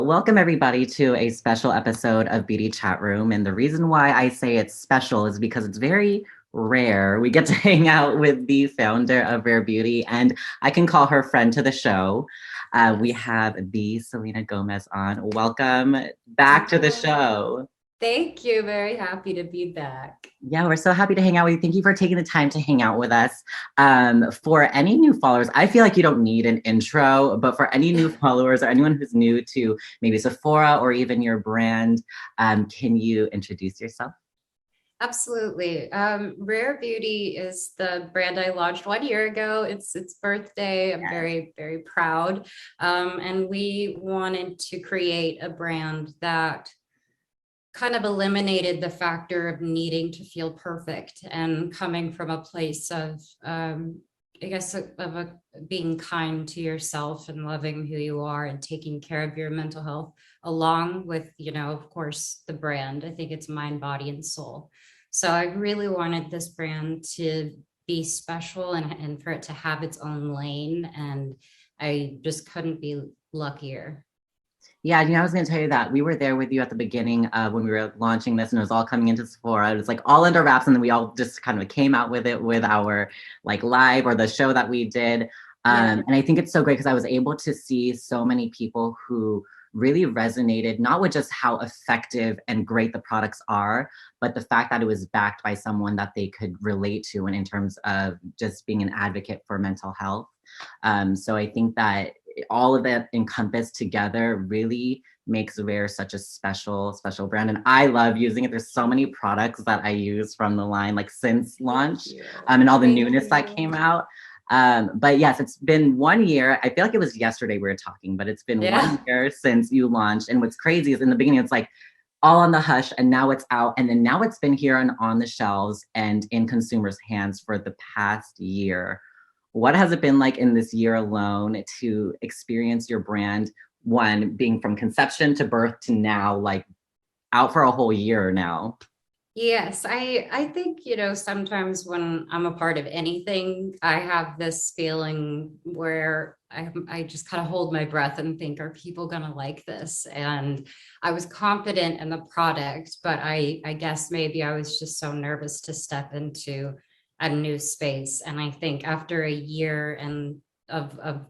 Welcome everybody to a special episode of Beauty Chat Room. And the reason why I say it's special is because it's very rare. We get to hang out with the founder of Rare Beauty, and I can call her friend to the show. We have the Selena Gomez on. Welcome back to the show. Thank you. Very happy to be back. Yeah, we're so happy to hang out with you. Thank you for taking the time to hang out with us. For any new followers, I feel like you don't need an intro, but for any new followers or anyone who's new to maybe Sephora or even your brand, can you introduce yourself? Absolutely. Rare Beauty is the brand I launched 1 year ago. It's its birthday. I'm very, very proud. And we wanted to create a brand that kind of eliminated the factor of needing to feel perfect and coming from a place of I guess being kind to yourself and loving who you are and taking care of your mental health along with, of course, the brand. I think it's mind, body, and soul. So I really wanted this brand to be special and for it to have its own lane. And I just couldn't be luckier. Yeah, I was going to tell you that we were there with you at the beginning when we were launching this, and it was all coming into Sephora. It was like all under wraps, and then we all just kind of came out with it with our like live or the show that we did. Yeah. And I think it's so great because I was able to see so many people who really resonated, not with just how effective and great the products are, but the fact that it was backed by someone that they could relate to, and in terms of just being an advocate for mental health. So I think that all of that encompassed together really makes Rare such a special brand. And I love using it. There's so many products that I use from the line, like since launch, and all the Thank newness that you. came out. But yes, it's been 1 year. I feel like it was yesterday we were talking, but it's been Yeah. 1 year since you launched. And what's crazy is in the beginning, it's like all on the hush, and now it's out. And then now it's been here and on the shelves and in consumers' hands for the past year. What has it been like in this year alone to experience your brand, one being from conception to birth to now, like out for a whole year now? Yes, I think, sometimes when I'm a part of anything, I have this feeling where I just kind of hold my breath and think, are people going to like this? And I was confident in the product, but I guess maybe I was just so nervous to step into a new space. And I think after a year and of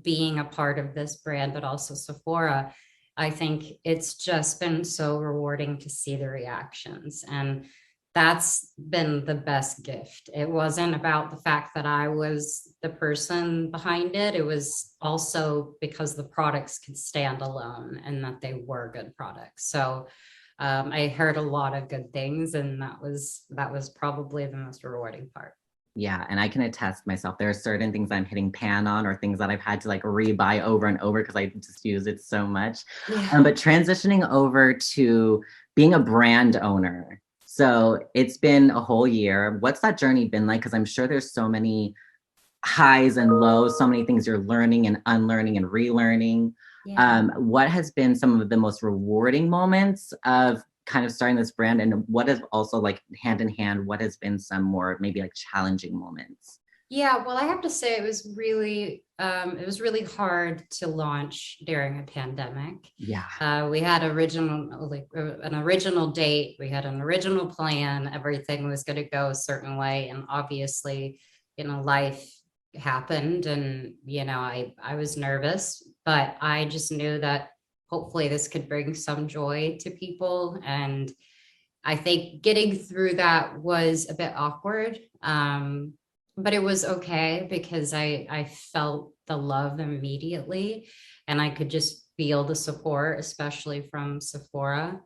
being a part of this brand, but also Sephora, I think it's just been so rewarding to see the reactions. And that's been the best gift. It wasn't about the fact that I was the person behind it. It was also because the products could stand alone and that they were good products. So I heard a lot of good things, and that was probably the most rewarding part. Yeah, and I can attest myself. There are certain things I'm hitting pan on or things that I've had to like rebuy over and over because I just use it so much. Yeah. But transitioning over to being a brand owner. So it's been a whole year. What's that journey been like? Because I'm sure there's so many highs and lows, so many things you're learning and unlearning and relearning. Yeah. What has been some of the most rewarding moments of kind of starting this brand, and what is also like hand in hand, what has been some more maybe like challenging moments? Yeah, well, I have to say it was really hard to launch during a pandemic. Yeah. We had an original date, we had an original plan, everything was going to go a certain way, and obviously, life happened, and I was nervous, but I just knew that hopefully this could bring some joy to people, and I think getting through that was a bit awkward. But it was okay because I felt the love immediately, and I could just feel the support, especially from Sephora.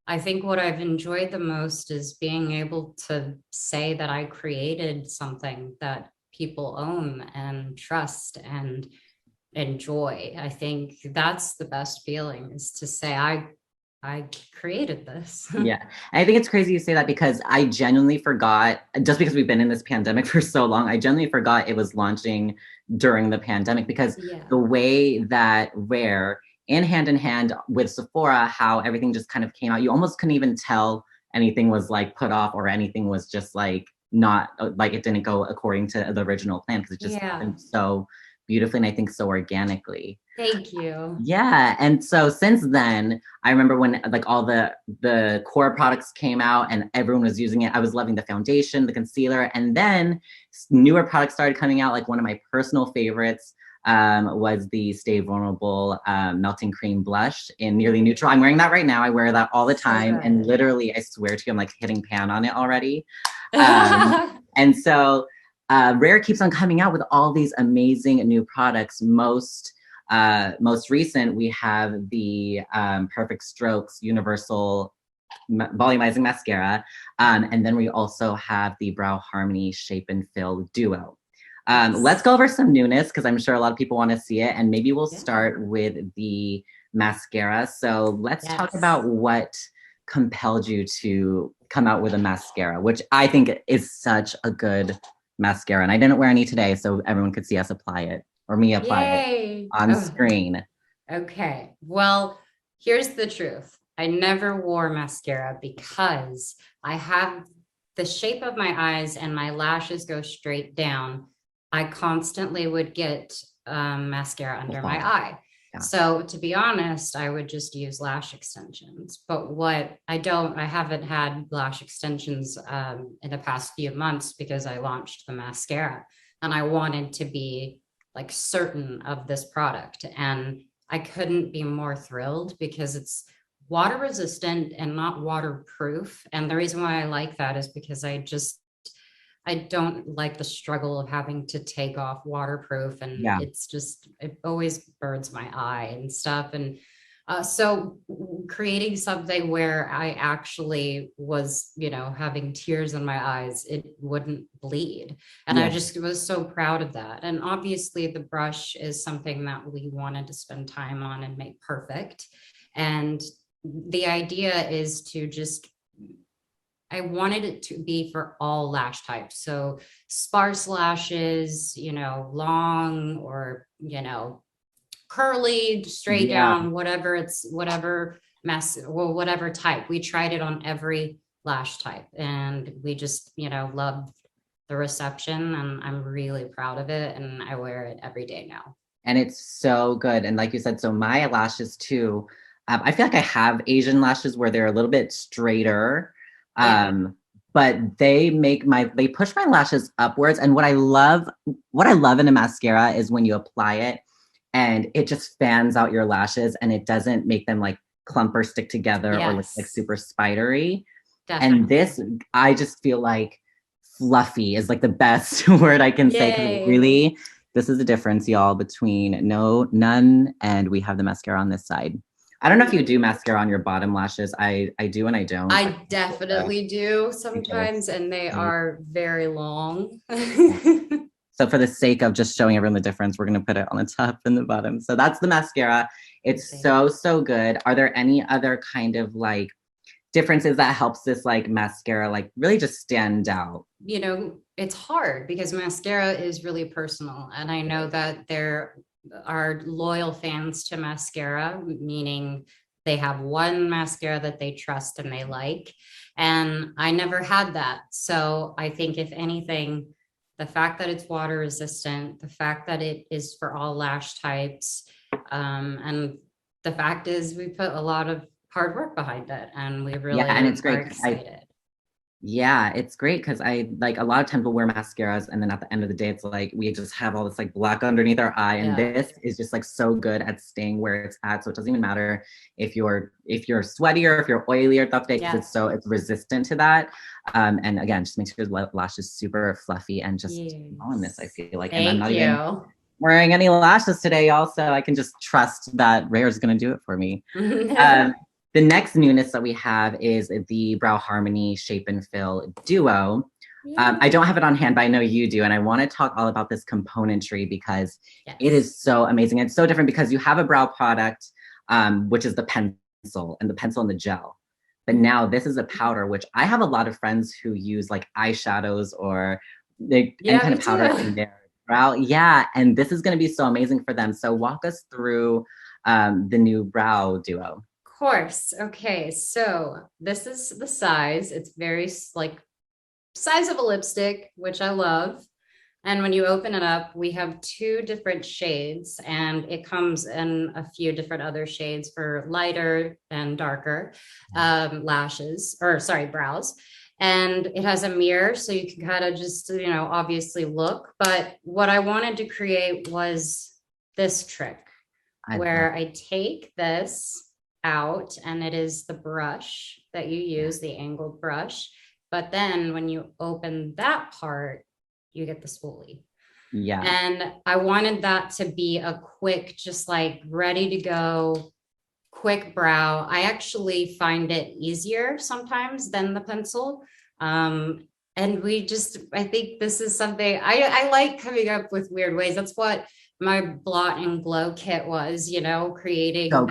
I think what I've enjoyed the most is being able to say that I created something that people own and trust and enjoy. I think that's the best feeling, is to say I created this. Yeah. And I think it's crazy you say that because I genuinely forgot, just because we've been in this pandemic for so long, I genuinely forgot it was launching during the pandemic because Yeah. the way that Rare, in hand with Sephora, how everything just kind of came out, you almost couldn't even tell anything was like put off or anything was just like not like it didn't go according to the original plan because it just Yeah. happened so beautifully and I think so organically. Thank you. Yeah, and so since then, I remember when like all the core products came out and everyone was using it. I was loving the foundation, the concealer, and then newer products started coming out. Like one of my personal favorites was the Stay Vulnerable Melting Cream Blush in Nearly Neutral. I'm wearing that right now. I wear that all the So time, and good. literally, I swear to you, I'm like hitting pan on it already. And so Rare keeps on coming out with all these amazing new products. Most recent, we have the Perfect Strokes Universal Volumizing Mascara. And then we also have the Brow Harmony Shape and Fill Duo. Let's Yes. go over some newness because I'm sure a lot of people want to see it. And maybe we'll Yeah. start with the mascara. So let's talk Yes. about what compelled you to come out with a mascara, which I think is such a good mascara. And I didn't wear any today, so everyone could see us apply it or me apply it Yay. on Oh, screen. okay. Well, here's the truth. I never wore mascara because I have the shape of my eyes and my lashes go straight down. I constantly would get mascara under my eye. Yeah. So to be honest, I would just use lash extensions. But what I haven't had lash extensions in the past few months because I launched the mascara and I wanted to be like certain of this product. And I couldn't be more thrilled because it's water resistant and not waterproof. And the reason why I like that is because I don't like the struggle of having to take off waterproof. And Yeah. it always burns my eye and stuff. And so creating something where I actually was, having tears in my eyes, it wouldn't bleed. And I Yeah. just was so proud of that. And obviously the brush is something that we wanted to spend time on and make perfect. And the idea is to just I wanted it to be for all lash types. So sparse lashes, long or, curly, straight Yeah. down, whatever mess, well, whatever type. We tried it on every lash type and we just, loved the reception and I'm really proud of it. And I wear it every day now. And it's so good. And like you said, so my lashes too, I feel like I have Asian lashes where they're a little bit straighter. Yeah. But they push my lashes upwards. And what I love in a mascara is when you apply it and it just fans out your lashes and it doesn't make them like clump or stick together or look like Yes, super spidery. And definitely. this, I just feel like fluffy is like the best word I can say because it Yay. really, this is the difference, y'all, between none, and we have the mascara on this side. I don't know if you do mascara on your bottom lashes. I do and I don't. I definitely do Because sometimes, and they I- are very long. so for the sake of just showing everyone the difference, we're gonna put it on the top and the bottom. So that's the mascara. It's Thank so, so good. Are there any other kind of like differences that helps this like mascara like really just stand out? it's hard because mascara is really personal. And I know that there are loyal fans to mascara, meaning they have one mascara that they trust and they like. And I never had that. So I think, if anything, the fact that it's water resistant, the fact that it is for all lash types, and the fact is we put a lot of hard work behind it and we Yeah, and really it's are great because excited. yeah, it's great because I like a lot of times we'll wear mascaras and then at the end of the day, it's like we just have all this like black underneath our eye. And Yeah. this is just like so good at staying where it's at. So it doesn't even matter if you're sweaty or if you're oily or stuff because Yeah. it's resistant to that. And again, just makes your lashes super fluffy and just on this, I Yes. feel like. And I'm Thank not even you. wearing any lashes today, also. I can just trust that Rare is gonna do it for me. Um, the next newness that we have is the Brow Harmony Shape and Fill Duo. I don't have it on hand, but I know you do. And I want to talk all about this componentry because it Yes. is so amazing. It's so different because you have a brow product, which is the pencil and the gel. But now this is a powder, which I have a lot of friends who use like eyeshadows or any Yeah, kind me of powder too. in their brow. Yeah. And this is going to be so amazing for them. So walk us through the new brow duo. Course. Okay, so this is the size. It's very like size of a lipstick, which I love. And when you open it up, we have two different shades, and it comes in a few different other shades for lighter and darker lashes, or sorry, brows. And it has a mirror, so you can kind of just, obviously look. But what I wanted to create was this trick I love. where I take this out, and it is the brush that you use, the angled brush. But then when you open that part, you get the spoolie. Yeah, And I wanted that to be a quick, just like ready to go, quick brow. I actually find it easier sometimes than the pencil. And I think this is something I like coming up with weird ways. That's what my blot and glow kit was, so creating good.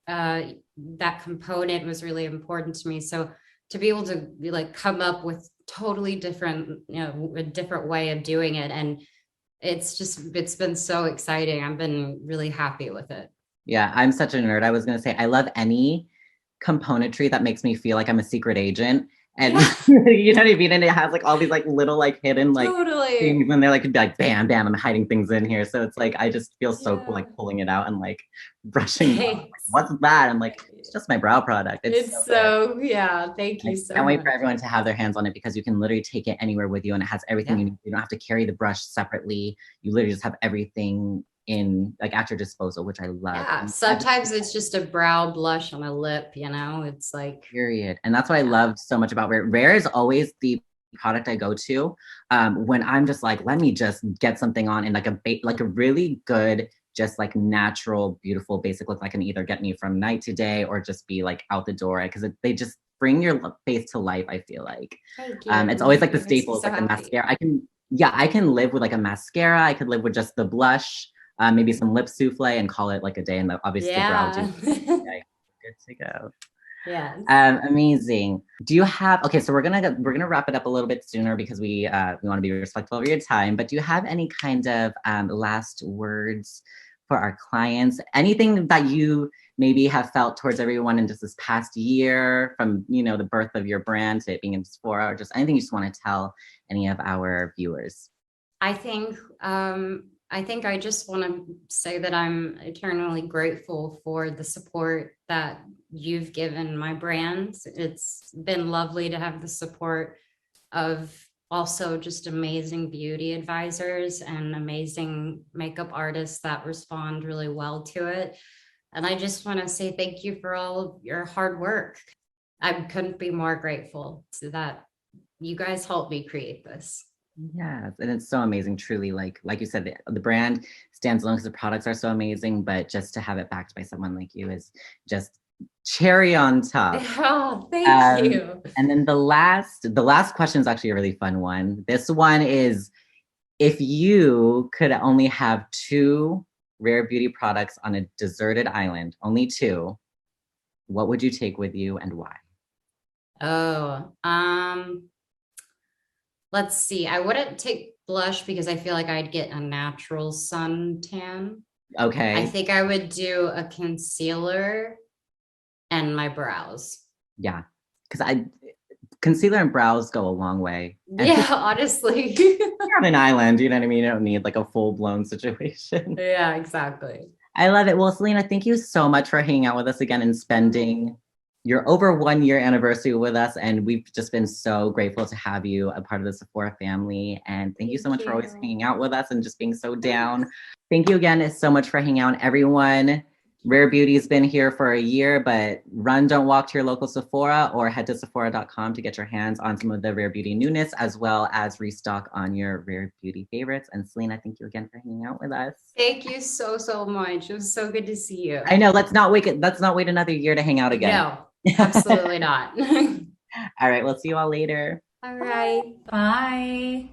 that component was really important to me. So to be able to like come up with totally different, a different way of doing it. And it's been so exciting. I've been really happy with it. Yeah, I'm such a nerd. I was gonna say I love any componentry that makes me feel like I'm a secret agent. And Yeah, you know what I mean? And it has like all these like little like hidden like things totally. and they're like could be like bam, bam, I'm hiding things in here. So it's like I just feel so cool Yeah. like pulling it out and like brushing it off. Like, Thanks. what's that? I'm like, it's just my brow product. It's so It's good. so, yeah, thank you I so can't wait for much. everyone to have their hands on it because you can literally take it anywhere with you and it has everything you Yeah. need. You don't have to carry the brush separately. You literally just have everything in like at your disposal, which I love. Yeah. And Sometimes it's just a brow blush on a lip, It's like, period. And that's what I yeah. loved so much about Rare. Rare is always the product I go to when I'm just like, let me just get something on in like like a really good, just like natural, beautiful, basic look that can either get me from night to day or just be like out the door because they just bring your face to life. I feel like Thank it's you. always like the It makes me staples, so like the happy. mascara. Yeah, I can live with like a mascara. I could live with just the blush, maybe some lip souffle, and call it like a day. And obviously the brow do. Yeah. Yeah, good to go. Yes. Amazing. Do you have, okay, so we're gonna wrap it up a little bit sooner because we want to be respectful of your time, but do you have any kind of last words for our clients? Anything that you maybe have felt towards everyone in just this past year from, the birth of your brand to it being in Sephora, or just anything you just want to tell any of our viewers? I think I just want to say that I'm eternally grateful for the support that you've given my brand. It's been lovely to have the support of also just amazing beauty advisors and amazing makeup artists that respond really well to it. And I just want to say thank you for all of your hard work. I couldn't be more grateful to that you guys helped me create this. Yes, and it's so amazing, truly. Like you said, the brand stands alone because the products are so amazing, but just to have it backed by someone like you is just cherry on top. Oh, thank you. And then the last question is actually a really fun one. This one is if you could only have two rare beauty products on a deserted island, only two, what would you take with you and why? Oh, let's see. I wouldn't take blush because I feel like I'd get a natural suntan. I Okay. think I would do a concealer and my brows. Yeah. Because I concealer and brows go a long way. And Yeah, honestly. you're on an island, you know what I mean? You don't need like a full-blown situation. Yeah, exactly. I love it. Well, Selena, thank you so much for hanging out with us again and spending your over 1 year anniversary with us. And we've just been so grateful to have you a part of the Sephora family. And thank you so Thank much for always you. hanging out with us and just being so down. Thanks. Thank you again so much for hanging out, everyone. Rare Beauty's been here for a year, but run, don't walk to your local Sephora or head to Sephora.com to get your hands on some of the Rare Beauty newness, as well as restock on your Rare Beauty favorites. And Selena, thank you again for hanging out with us. Thank you so, so much. It was so good to see you. I know. Let's not wait another year to hang out again. No, absolutely not. All right. We'll see you all later. All right. Bye.